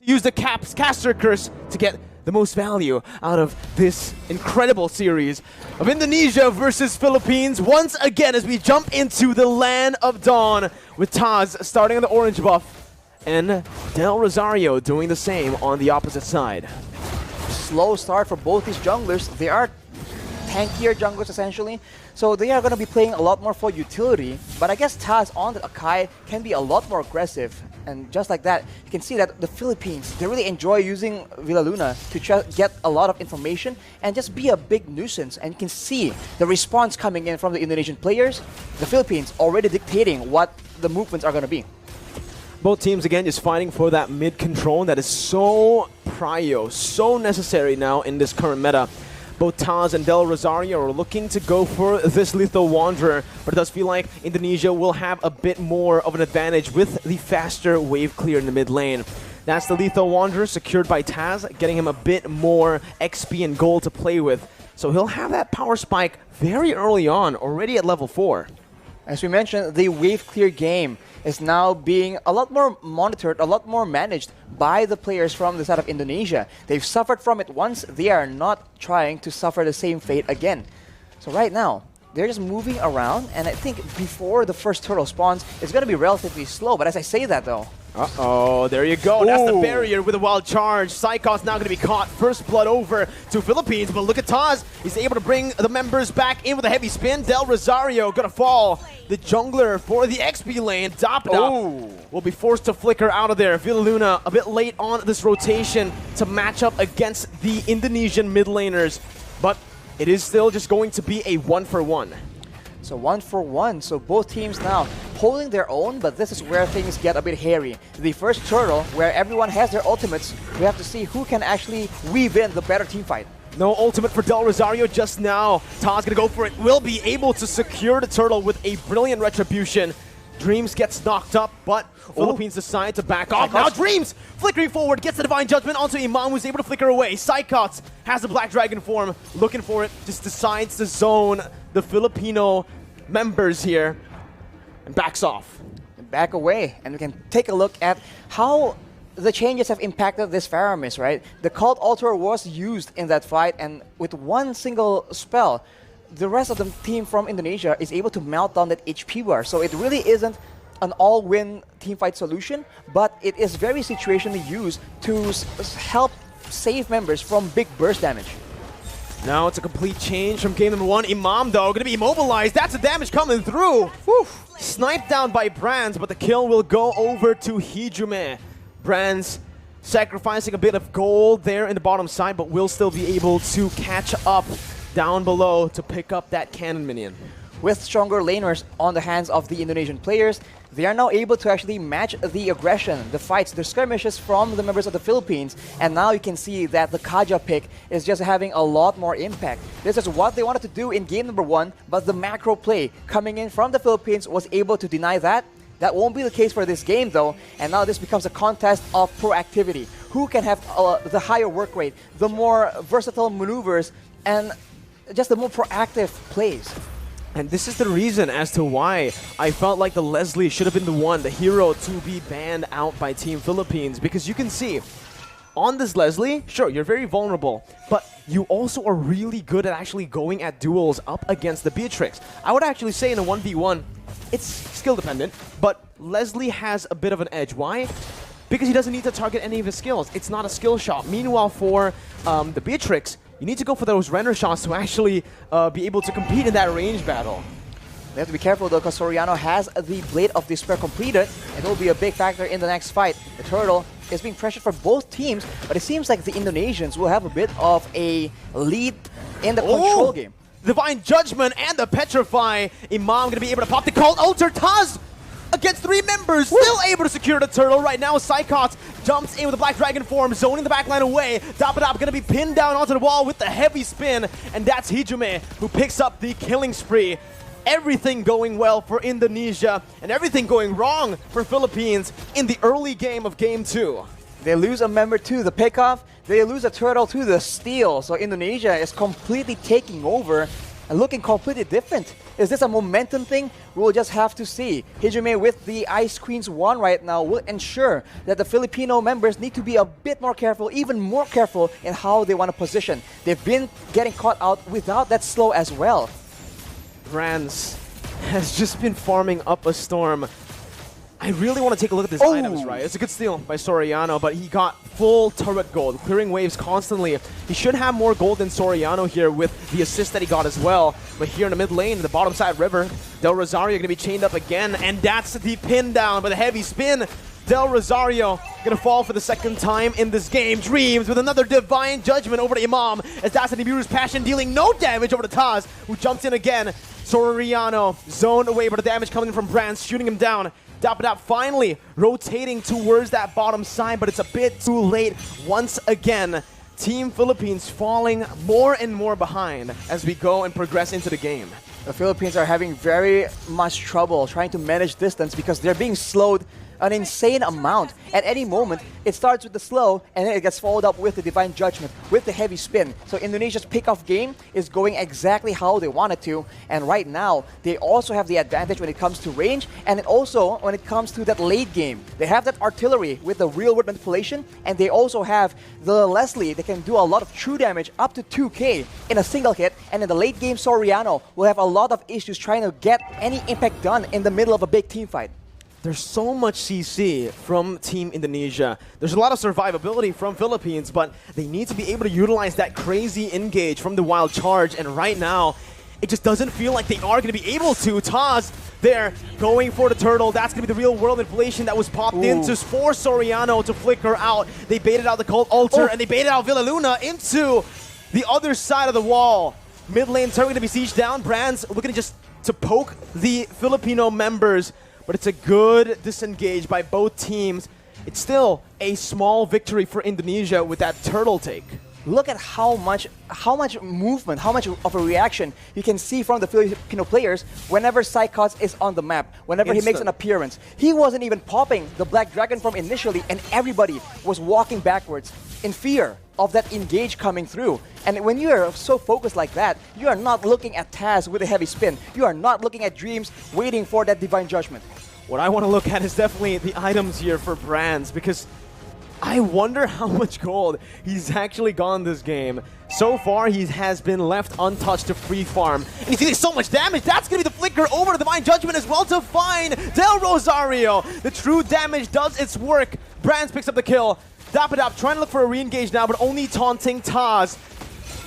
use the caster curse to get the most value out of this incredible series of Indonesia versus Philippines once again as we jump into the land of dawn with Taz starting on the orange buff and Del Rosario doing the same on the opposite side. Slow start for both these junglers. They are tankier junglers essentially, so they are going to be playing a lot more for utility, but I guess Taz on the Akai can be a lot more aggressive, and just like that you can see that the Philippines, they really enjoy using Villaluna to get a lot of information and just be a big nuisance, and you can see the response coming in from the Indonesian players. The Philippines already dictating what the movements are going to be. Both teams again just fighting for that mid control that is so prio, so necessary now in this current meta. Both Taz and Del Rosario are looking to go for this Lethal Wanderer, but it does feel like Indonesia will have a bit more of an advantage with the faster wave clear in the mid lane. That's the Lethal Wanderer secured by Taz, getting him a bit more XP and gold to play with. So he'll have that power spike very early on, already at level 4. As we mentioned, the wave clear game is now being a lot more monitored, a lot more managed by the players from the side of Indonesia. They've suffered from it once, they are not trying to suffer the same fate again. So right now, they're just moving around, and I think before the first turtle spawns, it's going to be relatively slow. But as I say that though, uh-oh, there you go. Ooh. That's the barrier with a wild charge. Psychos now going to be caught. First blood over to Philippines, but look at Taz. He's able to bring the members back in with a heavy spin. Del Rosario going to fall. The jungler for the XP lane, Dapda, will be forced to flicker out of there. Villaluna a bit late on this rotation to match up against the Indonesian mid laners, but it is still just going to be a 1-for-1. So 1-for-1, so both teams now holding their own, but this is where things get a bit hairy. The first turtle, where everyone has their ultimates, we have to see who can actually weave in the better team fight. No ultimate for Del Rosario just now. Taz gonna go for it. Will be able to secure the turtle with a brilliant retribution. Dreams gets knocked up, but Philippines decide to back off. Now Dreams flickering forward, gets the Divine Judgment onto Imam, who's able to flicker away. Psychots has the Black Dragon form, looking for it, just decides to zone the Filipino members here and backs off. Back away, and we can take a look at how the changes have impacted this Faramis, right? The Cult Altar was used in that fight, and with one single spell, the rest of the team from Indonesia is able to melt down that HP bar. So it really isn't an all-win teamfight solution, but it is very situationally used to help save members from big burst damage. Now it's a complete change from game number 1. Imam, though, going to be immobilized. That's the damage coming through. Whew. Sniped down by Brands, but the kill will go over to Hijume. Brands sacrificing a bit of gold there in the bottom side, but will still be able to catch up down below to pick up that cannon minion. With stronger laners on the hands of the Indonesian players, they are now able to actually match the aggression, the fights, the skirmishes from the members of the Philippines, and now you can see that the Kaja pick is just having a lot more impact. This is what they wanted to do in game number 1, but the macro play coming in from the Philippines was able to deny that. That won't be the case for this game though, and now this becomes a contest of proactivity. Who can have the higher work rate, the more versatile maneuvers, and just the more proactive plays. And this is the reason as to why I felt like the Leslie should have been the one, the hero, to be banned out by Team Philippines. Because you can see, on this Leslie, sure, you're very vulnerable, but you also are really good at actually going at duels up against the Beatrix. I would actually say in a 1v1, it's skill dependent, but Leslie has a bit of an edge. Why? Because he doesn't need to target any of his skills. It's not a skill shot. Meanwhile, for the Beatrix, you need to go for those render shots to actually be able to compete in that range battle. They have to be careful though, because Soriano has the Blade of Despair completed. It will be a big factor in the next fight. The turtle is being pressured for both teams, but it seems like the Indonesians will have a bit of a lead in the control game. Divine Judgment and the Petrify. Imam gonna be able to pop the Cult Altar. Taz against 3 members, still able to secure the turtle. Right now, Psychots jumps in with the Black Dragon form, zoning the backline away. Dapadap gonna be pinned down onto the wall with the heavy spin, and that's Hijume who picks up the killing spree. Everything going well for Indonesia, and everything going wrong for Philippines in the early game of Game 2. They lose a member to the pickoff, they lose a turtle to the steal, so Indonesia is completely taking over and looking completely different. Is this a momentum thing? We'll just have to see. Hijime with the Ice Queen's wand right now will ensure that the Filipino members need to be a bit more careful, even more careful in how they want to position. They've been getting caught out without that slow as well. Brands has just been farming up a storm. I really want to take a look at these items, right? It's a good steal by Soriano, but he got full turret gold, clearing waves constantly. He should have more gold than Soriano here with the assist that he got as well. But here in the mid lane, the bottom side river, Del Rosario going to be chained up again, and that's the pin down by the heavy spin. Del Rosario going to fall for the second time in this game. Dreams with another divine judgment over the Imam, as that's the Nibiru's passion dealing no damage over to Taz, who jumps in again. Soriano zoned away, but the damage coming from Brands, shooting him down. Dapadap finally rotating towards that bottom side, but it's a bit too late once again. Team Philippines falling more and more behind as we go and progress into the game. The Philippines are having very much trouble trying to manage distance because they're being slowed an insane amount. At any moment, it starts with the slow and then it gets followed up with the divine judgment, with the heavy spin. So Indonesia's pick-off game is going exactly how they want it to. And right now, they also have the advantage when it comes to range and also when it comes to that late game. They have that artillery with the real-world manipulation, and they also have the Leslie that can do a lot of true damage up to 2k in a single hit. And in the late game, Soriano will have a lot of issues trying to get any impact done in the middle of a big team fight. There's so much CC from Team Indonesia. There's a lot of survivability from Philippines, but they need to be able to utilize that crazy engage from the wild charge. And right now, it just doesn't feel like they are going to be able to. Taz there going for the turtle. That's going to be the real world manipulation that was popped into for Soriano to flicker out. They baited out the Cult Altar and they baited out Villaluna into the other side of the wall. Mid lane turret going to be sieged down. Brands looking to poke the Filipino members. But it's a good disengage by both teams. It's still a small victory for Indonesia with that turtle take. Look at how much movement, how much of a reaction you can see from the Filipino players whenever Psychots is on the map, whenever he makes an appearance. He wasn't even popping the Black Dragon from initially, and everybody was walking backwards in fear of that engage coming through. And when you are so focused like that, you are not looking at Taz with a heavy spin. You are not looking at Dreams waiting for that divine judgment. What I want to look at is definitely the items here for Brands, because I wonder how much gold he's actually gone this game. So far, he has been left untouched to free farm. And he's getting so much damage. That's going to be the flicker over to Divine Judgment as well to find Del Rosario. The true damage does its work. Brands picks up the kill. Dapadap trying to look for a re-engage now, but only taunting Taz.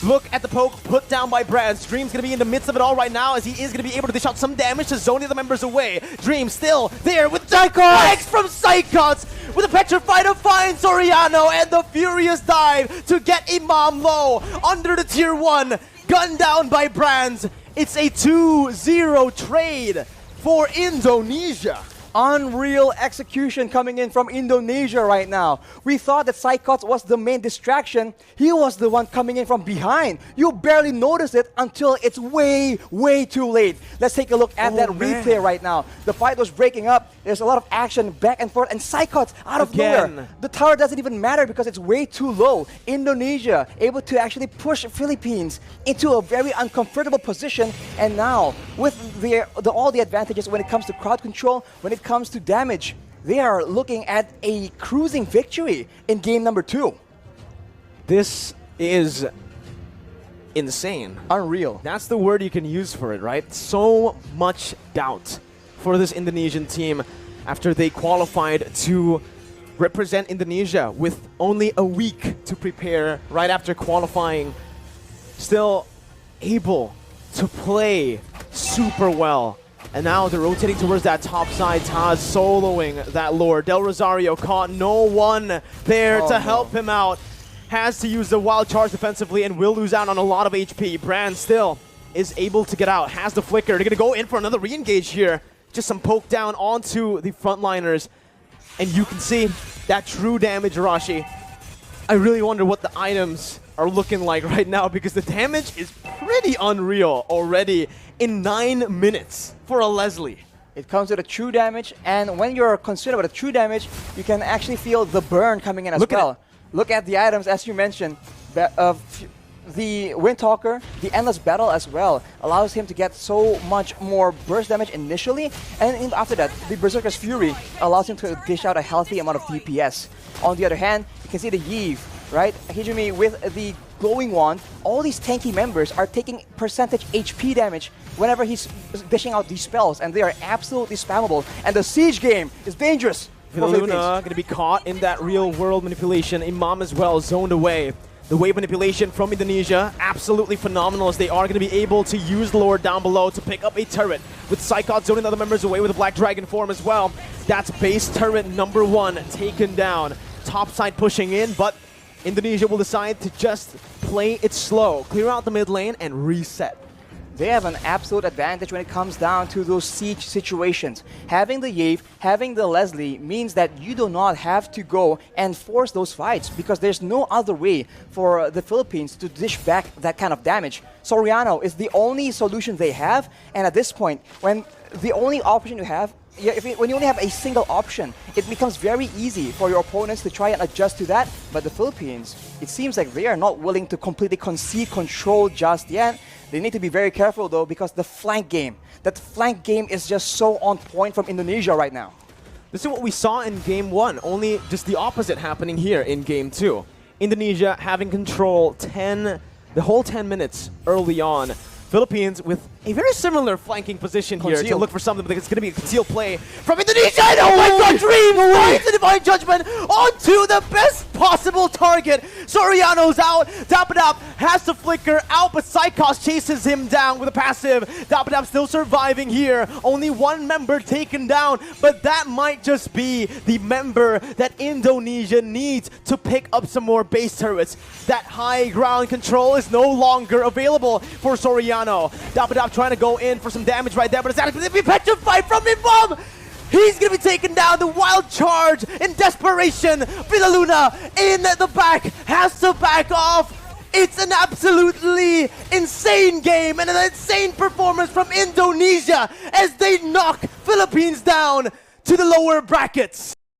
Look at the poke put down by Brands. Dream's going to be in the midst of it all right now, as he is going to be able to dish out some damage to zone the other members away. Dream still there with Psychots from Psychots with a petrified to find Soriano, and the furious dive to get Imam low under the tier 1. Gunned down by Brands. It's a 2-0 trade for Indonesia. Unreal execution coming in from Indonesia right now. We thought that Psychots was the main distraction. He was the one coming in from behind. You barely notice it until it's way, way too late. Let's take a look at that replay right now. The fight was breaking up. There's a lot of action back and forth, and Psychots out of nowhere. The tower doesn't even matter because it's way too low. Indonesia able to actually push Philippines into a very uncomfortable position, and now with all the advantages when it comes to crowd control, when it comes to damage, they are looking at a cruising victory in game number 2. This is insane. Unreal. That's the word you can use for it, right? So much doubt for this Indonesian team after they qualified to represent Indonesia with only a week to prepare right after qualifying. Still able to play super well. And now they're rotating towards that top side. Taz soloing that lore. Del Rosario caught no one there to help him out. Has to use the wild charge defensively and will lose out on a lot of HP. Brand still is able to get out. Has the flicker. They're going to go in for another re-engage here. Just some poke down onto the frontliners. And you can see that true damage, Arashi. I really wonder what the items are looking like right now, because the damage is pretty unreal already in 9 minutes for a Leslie. It comes with a true damage, and when you're concerned about the true damage, you can actually feel the burn coming in as well. Look at the items, as you mentioned. the Windtalker, the Endless Battle as well, allows him to get so much more burst damage initially, and after that, the Berserker's Fury allows him to dish out a healthy amount of DPS. On the other hand, you can see the Yve, right? Hijumi with the Glowing Wand, all these tanky members are taking percentage HP damage whenever he's dishing out these spells, and they are absolutely spammable, and the Siege game is dangerous. Luna going to be caught in that real-world manipulation. Imam as well, zoned away. The wave manipulation from Indonesia, absolutely phenomenal, as they are going to be able to use the Lord down below to pick up a turret. With Psychot zoning other members away with the Black Dragon form as well. That's base turret number 1 taken down. Top side pushing in, but Indonesia will decide to just play it slow. Clear out the mid lane and reset. They have an absolute advantage when it comes down to those siege situations. Having the Yave, having the Leslie means that you do not have to go and force those fights, because there's no other way for the Philippines to dish back that kind of damage. Soriano is the only solution they have, and at this point, when the only option you have, when you only have a single option, it becomes very easy for your opponents to try and adjust to that. But the Philippines, it seems like they are not willing to completely concede control just yet. They need to be very careful though, because the flank game, that flank game is just so on point from Indonesia right now. This is what we saw in Game 1, only just the opposite happening here in Game 2. Indonesia having control the whole 10 minutes early on. Philippines with a very similar flanking position here to look for something, but it's going to be a concealed play from Indonesia. And oh my god, Dream finds the Divine Judgment onto the best possible target. Soriano's out. Dapadap has to flicker out, but Psychos chases him down with a passive. Dapadap still surviving here. Only one member taken down, but that might just be the member that Indonesia needs to pick up some more base turrets. That high ground control is no longer available for Soriano. Dapadap trying to go in for some damage right there, but it's actually going to be petrified from Imam! He's going to be taken down. The wild charge in desperation. Villaluna in the back has to back off. It's an absolutely insane game and an insane performance from Indonesia as they knock Philippines down to the lower brackets.